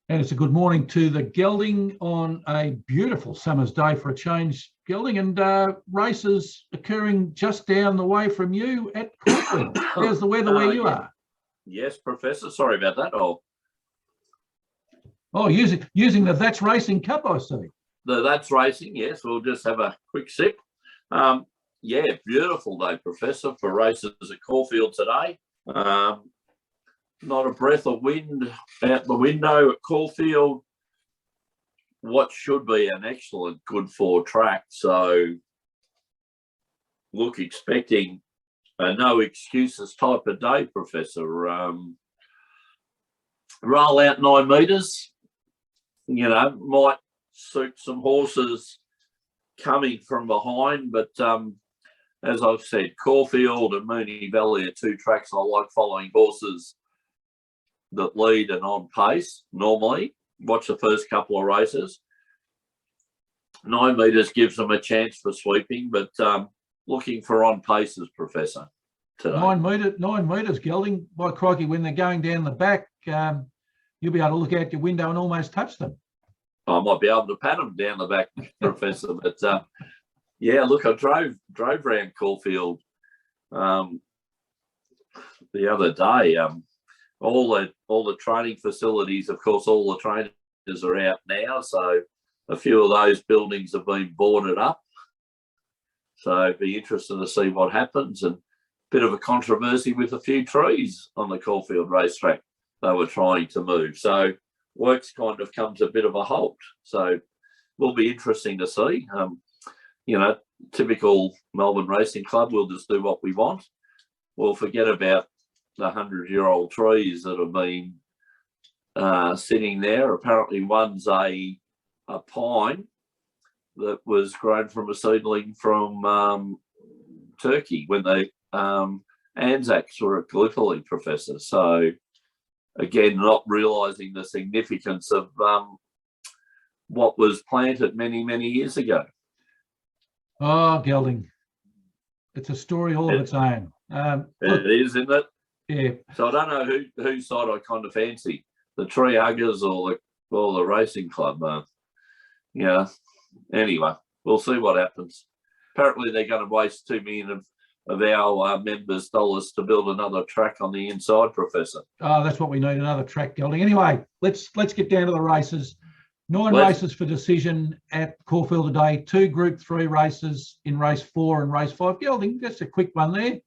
And it's a good morning to the Gelding on a beautiful summer's day for a change, Gelding, and races occurring just down the way from you at Caulfield. How's the weather where you are? Yes, Professor. Sorry about that. Using the That's Racing Cup, I see. That's Racing, yes. We'll just have a quick sip. Beautiful day, Professor, for races at Caulfield today. Not a breath of wind out the window at Caulfield. What should be an excellent good four track. So, look, expecting a no excuses type of day, Professor. Roll out 9 metres, might suit some horses coming from behind. But as I've said, Caulfield and Moonee Valley are 2 tracks I like following horses that lead and on pace normally. Watch the first couple of races. 9 metres gives them a chance for sweeping, but looking for on paces, Professor, today. 9 metres, Gelding. By crikey, when they're going down the back, you'll be able to look out your window and almost touch them. I might be able to pat them down the back, Professor. But look, I drove around Caulfield the other day. All the training facilities, of course, all the trainers are out now. So a few of those buildings have been boarded up. So it'd be interesting to see what happens. And a bit of a controversy with a few trees on the Caulfield racetrack they were trying to move. So work's kind of come to a bit of a halt. So will be interesting to see. Typical Melbourne Racing Club, we'll just do what we want. We'll forget about the 100-year-old trees that have been sitting there. Apparently one's a pine that was grown from a seedling from Turkey when the Anzacs were at Gallipoli, Professor. So again, not realising the significance of what was planted many, many years ago. Oh, Gelding. It's a story all of its own. It is, isn't it? Yeah. So I don't know whose side I kind of fancy, the tree huggers or the racing club. Anyway, we'll see what happens. Apparently they're going to waste $2 million of our members' dollars to build another track on the inside, Professor. Oh, that's what we need, another track, Gelding. Anyway, let's get down to the races. 9 races for decision at Caulfield today. 2 Group 3 races in race 4 and race 5. Gelding, just a quick one there.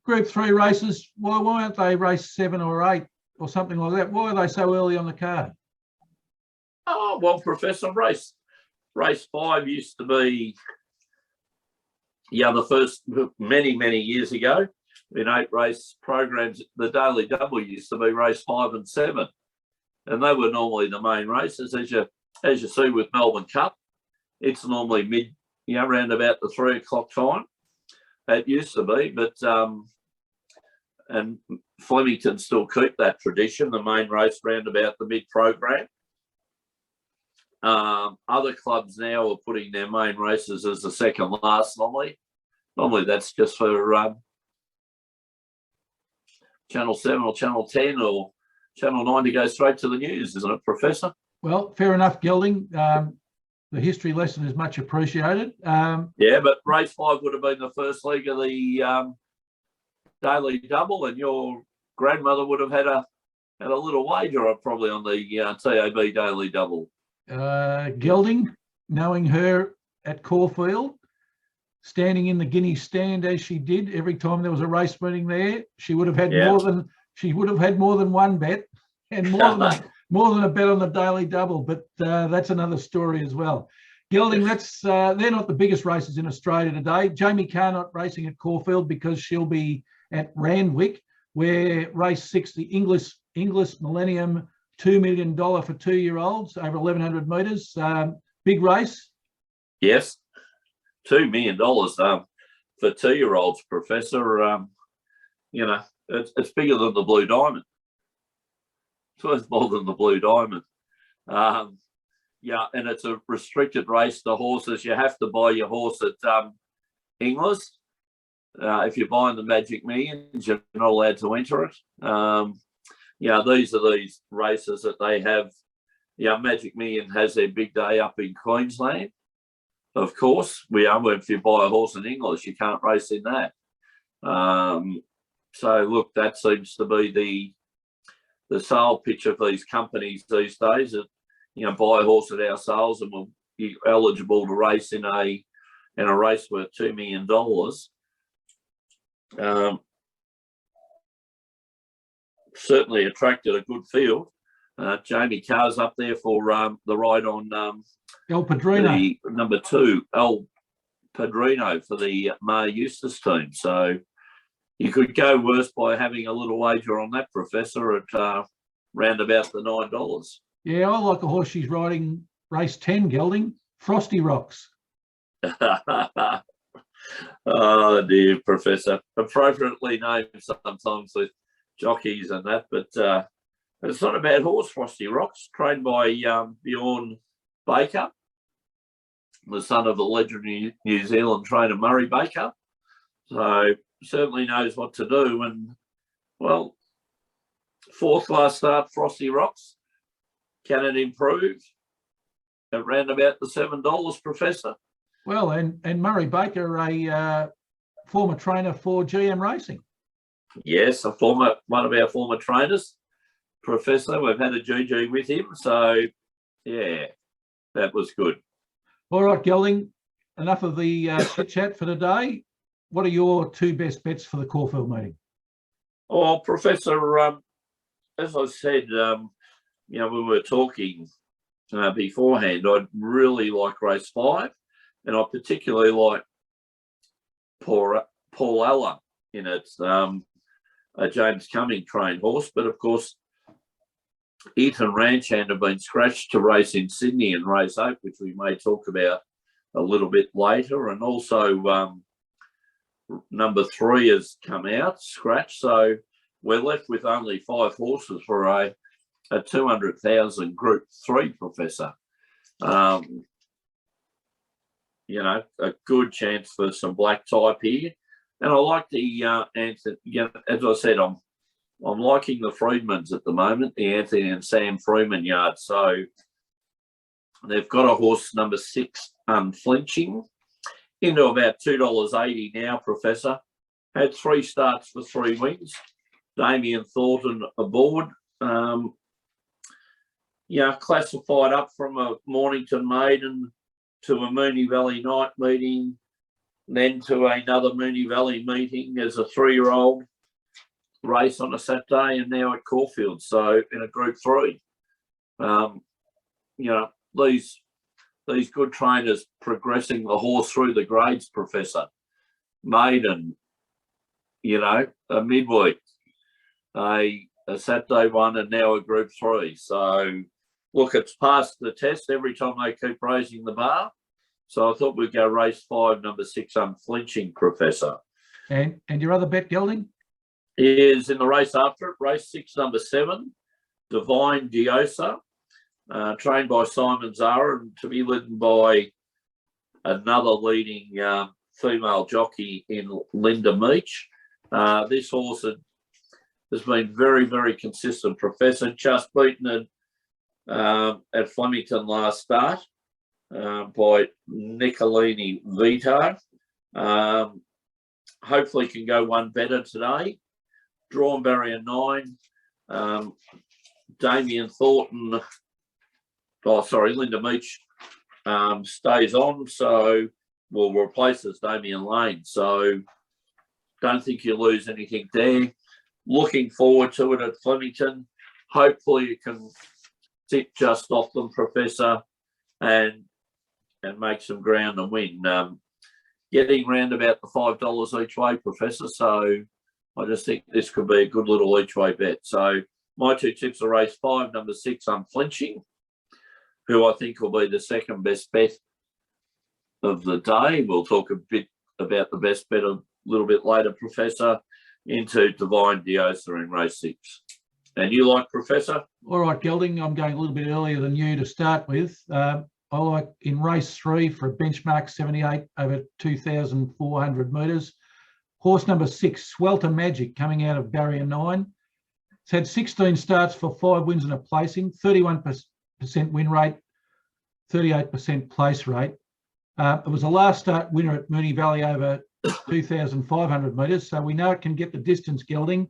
Group 3 races, why aren't they race 7 or 8 or something like that? Why are they so early on the card? Oh, well, Professor, race 5 used to be, the first many, many years ago in 8 race programs, the Daily Double used to be race 5 and 7. And they were normally the main races. As you see with Melbourne Cup, it's normally around about the 3 o'clock time. It used to be, but and Flemington still keep that tradition, the main race round about the mid-program. Other clubs now are putting their main races as the second last normally. Normally that's just for Channel 7 or Channel 10 or Channel 9 to go straight to the news, isn't it, Professor? Well, fair enough, Gelding. The history lesson is much appreciated. But race 5 would have been the first leg of the Daily Double, and your grandmother would have had a little wager probably on the TAB Daily Double. Gelding, knowing her at Caulfield, standing in the Guinea stand as she did every time there was a race meeting there, she would have had more than one bet and more than a bet on the Daily Double. But that's another story as well. Gelding, they're not the biggest races in Australia today. Jamie Carr not racing at Caulfield because she'll be at Randwick, where race 6, the English Millennium $2 million for 2-year-olds over 1,100 metres. Big race. Yes, $2 million for 2-year-olds, Professor. It's bigger than the Blue Diamond. It's worth more than the Blue Diamond. And it's a restricted race. The horses, you have to buy your horse at Inglis. If you're buying the Magic Millions, you're not allowed to enter it. These are these races that they have Yeah, Magic Million has their big day up in Queensland. Of course, if you buy a horse in English, you can't race in that. So look, that seems to be the sale pitch of these companies these days. That buy a horse at our sales and we'll be eligible to race in a race worth $2 million. Certainly attracted a good field. Jamie Carr's up there for the ride on El Padrino. The number 2, El Padrino for the Mar Eustace team. So you could go worse by having a little wager on that, Professor, at round about the $9. Yeah, I like a horse she's riding, race 10, Gelding, Frosty Rocks. Oh, dear, Professor. Appropriately named sometimes with jockeys and that, but it's not a bad horse, Frosty Rocks, trained by Bjorn Baker, the son of the legendary New Zealand trainer Murray Baker. So certainly knows what to do. And, well, 4th class start, Frosty Rocks. Can it improve at round about the $7, Professor? Well, and Murray Baker, a former trainer for GM Racing. Yes, one of our former trainers, Professor. We've had a GG with him. So, yeah, that was good. All right, Gelding, enough of the chit-chat for today. What are your 2 best bets for the Caulfield meeting? Oh, Professor, as I said, we were talking beforehand. I'd really like race 5, and I particularly like Paul Allen in it. A James Cumming trained horse, but of course, Eaton Ranchand have been scratched to race in Sydney and race 8, which we may talk about a little bit later. And also number 3 has come out, scratched. So we're left with only 5 horses for a 200,000 Group 3, Professor. A good chance for some black type here. And I like the Anthony, as I said, I'm liking the Freedmans at the moment, the Anthony and Sam Freeman yard. So they've got a horse, number 6, Unflinching, into about $2.80 now, Professor. Had 3 starts for 3 wins. Damien Thornton aboard. Classified up from a Mornington maiden to a Moonee Valley night meeting, then to another Moonee Valley meeting as a 3-year-old, race on a Saturday, and now at Caulfield, so in a Group 3. These good trainers progressing the horse through the grades, Professor. Maiden, a midweek, a Saturday one, and now a Group 3. So, look, it's passed the test every time they keep raising the bar. So I thought we'd go race 5, number 6, Unflinching, Professor. And your other bet, Gelding? Is in the race after it, race 6, number 7, Divine Diosa, trained by Simon Zara and to be ridden by another leading female jockey in Linda Meach. This horse has been very, very consistent, Professor. Just beaten at Flemington last start by Nicolini Vito. Hopefully can go one better today. Drawn barrier 9. Damien Thornton, Linda Meach stays on, so will replace as Damien Lane. So don't think you lose anything there. Looking forward to it at Flemington. Hopefully you can sit just off them, Professor, and make some ground and win. Getting round about the $5 each way, Professor. So I just think this could be a good little each way bet. So my 2 tips are race 5, number 6, Unflinching, who I think will be the second best bet of the day. We'll talk a bit about the best bet a little bit later, Professor, into Divine Diosa in race 6. And you like, Professor? All right, Gelding, I'm going a little bit earlier than you to start with. I like in race 3 for a benchmark 78 over 2,400 metres. Horse number 6, Swelter Magic, coming out of barrier 9. It's had 16 starts for 5 wins and a placing, 31% win rate, 38% place rate. It was a last start winner at Moonee Valley over 2,500 metres, so we know it can get the distance, Gelding.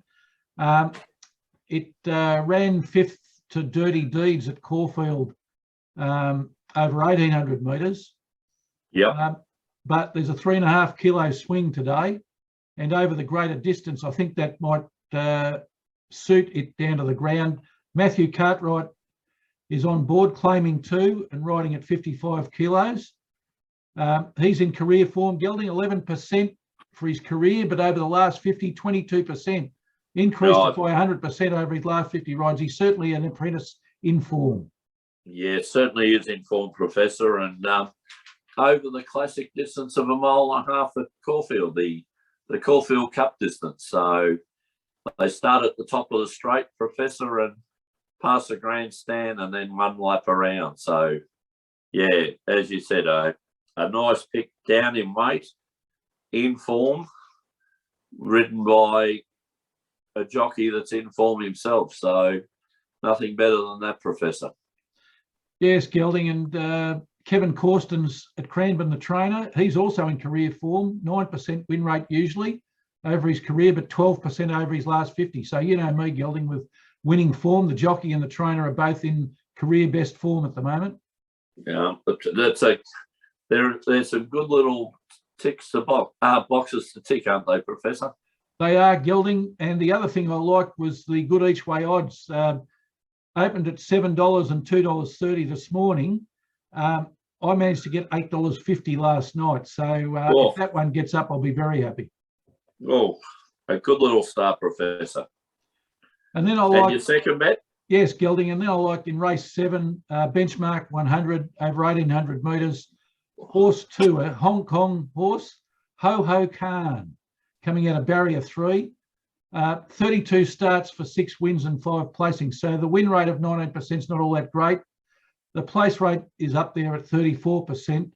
It ran fifth to Dirty Deeds at Caulfield over 1,800 metres. Yep. But there's a 3.5 kilo swing today, and over the greater distance, I think that might suit it down to the ground. Matthew Cartwright is on board, claiming 2 and riding at 55 kilos. He's in career form, Gelding, 11% for his career, but over the last 50, 22%. Increased by 100% over his last 50 rides. He's certainly an apprentice in form. Yeah, certainly is in form, Professor. And over the classic distance of 1.5 miles at Caulfield, the Caulfield Cup distance. So they start at the top of the straight, Professor, and pass the grandstand and then one lap around. So, yeah, as you said, a nice pick down in weight, in form, ridden by a jockey that's in form himself. So nothing better than that, Professor. Yes, Gelding, and Kevin Corsten's at Cranbourne, the trainer. He's also in career form, 9% win rate usually over his career, but 12% over his last 50. So you know me, Gelding, with winning form. The jockey and the trainer are both in career best form at the moment. Yeah, but there's some good little ticks to boxes to tick, aren't they, Professor? They are, Gelding, and the other thing I liked was the good each way odds. Opened at $7 and $2.30 this morning. I managed to get $8.50 last night. So if that one gets up, I'll be very happy. Oh, a good little start, Professor. And then I like your second bet? Yes, Gelding, and then I like in race 7, benchmark 100 over 1,800 metres. Horse 2, a Hong Kong horse, Ho Ho Khan, coming out of barrier 3. 32 starts for 6 wins and 5 placings. So the win rate of 19% is not all that great. The place rate is up there at 34%.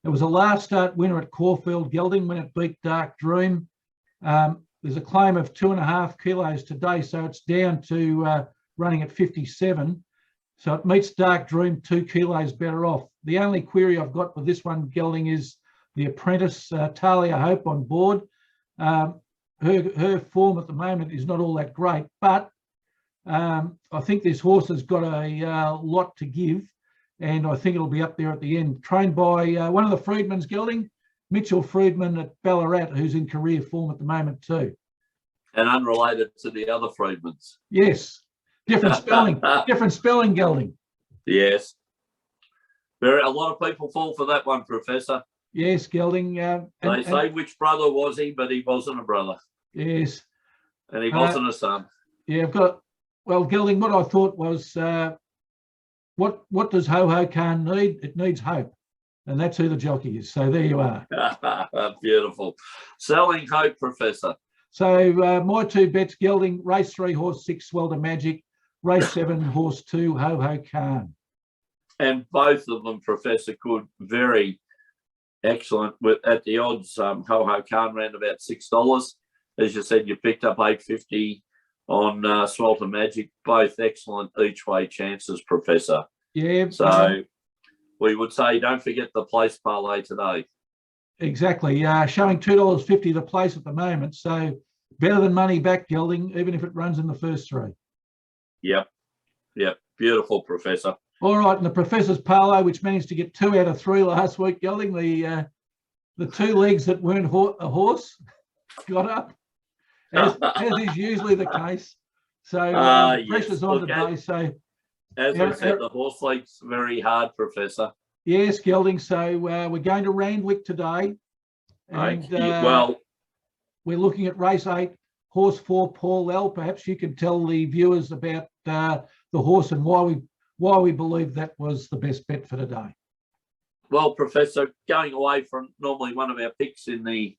It was a last start winner at Caulfield, Gelding, when it beat Dark Dream. There's a claim of 2.5 kilos today, so it's down to running at 57. So it meets Dark Dream 2 kilos better off. The only query I've got with this one, Gelding, is the apprentice, Talia Hope, on board. Her form at the moment is not all that great, but I think this horse has got a lot to give, and I think it'll be up there at the end. Trained by one of the Freedmans, Gelding, Mitchell Freedman at Ballarat, who's in career form at the moment too. And unrelated to the other Freedmans. Yes, different spelling, Gelding. Yes. A lot of people fall for that one, Professor. Yes, Gelding. They say which brother was he, but he wasn't a brother. Yes. And he wasn't a son. Yeah, Gelding, what I thought was, what does Ho Ho Khan need? It needs hope. And that's who the jockey is. So there you are. Beautiful. Selling hope, Professor. So my 2 bets, Gelding, race 3, horse 6, Swelter Magic, race 7, horse 2, Ho Ho Khan. And both of them, Professor, could very excellent. At the odds, Ho Ho Khan ran about $6. As you said, you picked up $8.50 on Swelter Magic. Both excellent each way chances, Professor. Yeah. So we would say don't forget the place parlay today. Exactly. Showing $2.50 the place at the moment. So better than money back, Gelding, even if it runs in the first 3. Yep. Beautiful, Professor. All right, and the Professor's parlay, which managed to get 2 out of 3 last week, Gelding, the 2 legs that weren't a horse got up, as is usually the case. So pressure's on today. So as I said, the horse legs very hard, Professor. Yes, Gelding. So we're going to Randwick today, and we're looking at race 8, horse 4, Paul L. Perhaps you could tell the viewers about the horse and why we believe that was the best bet for today. Well, Professor, going away from normally one of our picks in the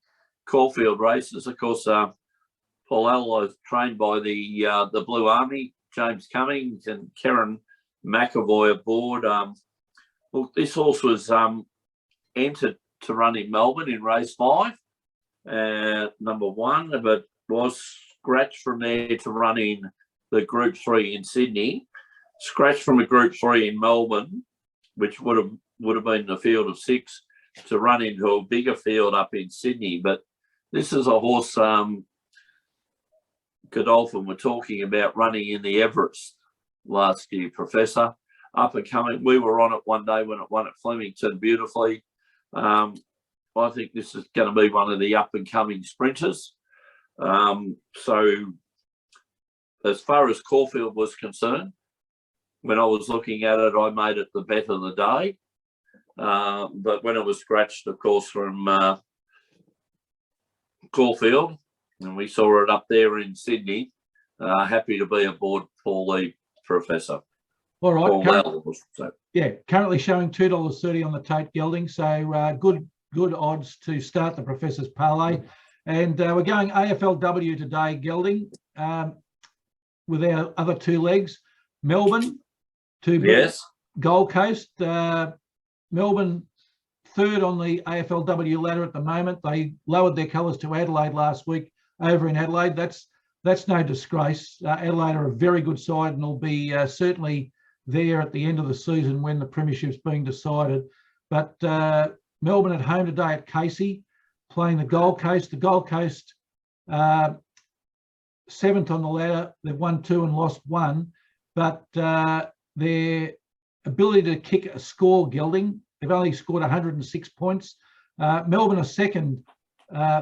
Caulfield races, of course, Paul L was trained by the Blue Army, James Cummings and Karen McAvoy aboard. Well, this horse was entered to run in Melbourne in race 5, number 1, but was scratched from there to run in the Group 3 in Sydney. scratched from a Group 3 in Melbourne, which would have been the field of 6, to run into a bigger field up in Sydney. But this is a horse Godolphin were talking about running in the Everest last year, Professor. Up and coming. We were on it one day when it won at Flemington beautifully. I think this is going to be one of the up and coming sprinters. So as far as Caulfield was concerned, when I was looking at it, I made it the bet of the day. But when it was scratched, of course, from Caulfield, and we saw it up there in Sydney, happy to be aboard Parlay, Professor. All right. Currently showing $2.30 on the Tate Gelding. So good odds to start the Professor's Parlay. And we're going AFLW today, Gelding, with our other 2 legs. Melbourne to Gold Coast. Melbourne third on the AFLW ladder at the moment. They lowered their colours to Adelaide last week over in Adelaide. That's no disgrace. Adelaide are a very good side and will be certainly there at the end of the season when the premiership's being decided. But Melbourne at home today at Casey, playing the Gold Coast. The Gold Coast 7th on the ladder. They've won 2 and lost 1, but their ability to kick a score, Gelding, they've only scored 106 points. Melbourne are second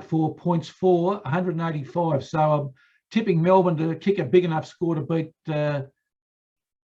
for points 185. So I'm tipping Melbourne to kick a big enough score to beat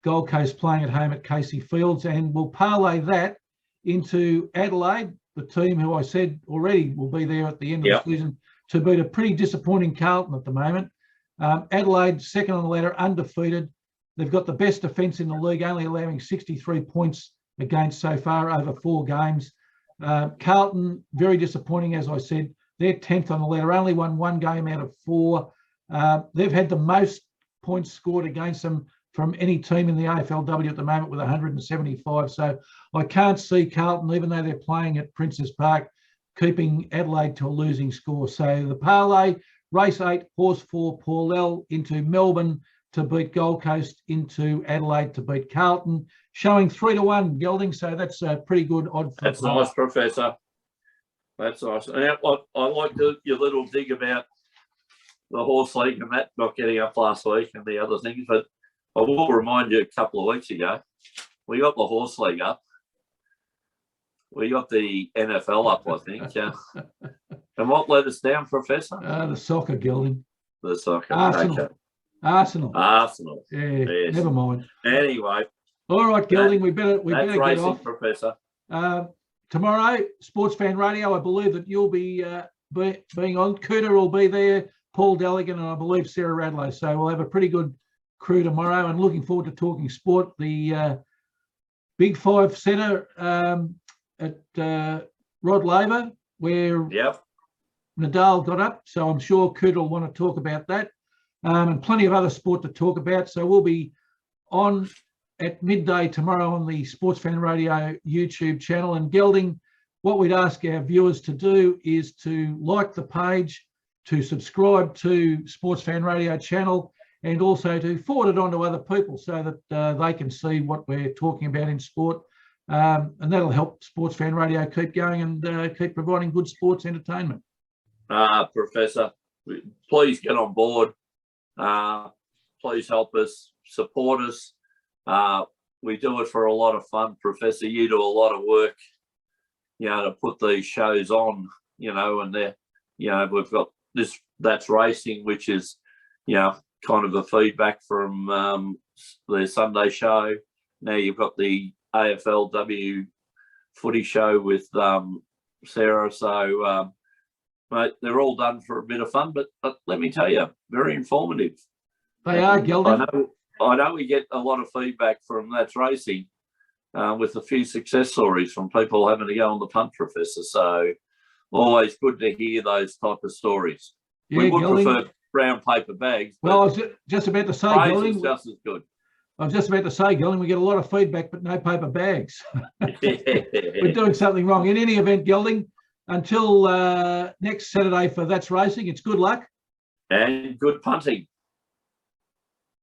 Gold Coast playing at home at Casey Fields, and we'll parlay that into Adelaide, the team who I said already will be there at the end of the season, to beat a pretty disappointing Carlton at the moment. Adelaide, second on the ladder, undefeated. They've got the best defence in the league, only allowing 63 points against so far over 4 games. Carlton, very disappointing, as I said. They're 10th on the ladder, only won 1 game out of 4. They've had the most points scored against them from any team in the AFLW at the moment with 175. So I can't see Carlton, even though they're playing at Princes Park, keeping Adelaide to a losing score. So the parlay, race 8, horse 4, Paulell into Melbourne to beat Gold Coast, into Adelaide to beat Carlton, showing 3-1 Gelding. So that's a pretty good odd. That's nice, Professor. That's nice. And I like your little dig about the horse league and that not getting up last week and the other things, but I will remind you, a couple of weeks ago, we got the horse league up. We got the NFL up, I think. And what let us down, Professor? The soccer, Gelding. The soccer. Arsenal. Okay. Arsenal. Yeah, yes. Never mind. Anyway. All right, Gelding, we better get racing, off. Professor. Tomorrow, Sportsfan Radio, I believe that you'll be being on. Cooter will be there, Paul Deligan, and I believe Sarah Radlow. So we'll have a pretty good crew tomorrow, and looking forward to talking sport. The Big 5 Centre at Rod Laver, where Nadal got up. So I'm sure Cooter will want to talk about that, and plenty of other sport to talk about. So we'll be on at midday tomorrow on the Sportsfan Radio YouTube channel. And Gelding, what we'd ask our viewers to do is to like the page, to subscribe to Sportsfan Radio channel, and also to forward it on to other people so that they can see what we're talking about in sport. And that'll help Sportsfan Radio keep going and keep providing good sports entertainment. Professor, please get on board. Please help us, support us. We do it for a lot of fun. Professor, you do a lot of work, to put these shows on, and we've got this, that's racing, which is, kind of a feedback from the Sunday show. Now you've got the AFLW footy show with Sarah. So, mate, they're all done for a bit of fun, but let me tell you, very informative. They are, Gelding. I know we get a lot of feedback from That's Racing with a few success stories from people having to go on the punt, Professor. So always good to hear those type of stories. Yeah, we would prefer brown paper bags. Well, I was just about to say, Gelding, just as good. I was just about to say, Gelding, we get a lot of feedback, but no paper bags. We're doing something wrong. In any event, Gelding, until next Saturday for That's Racing, it's good luck. And good punting.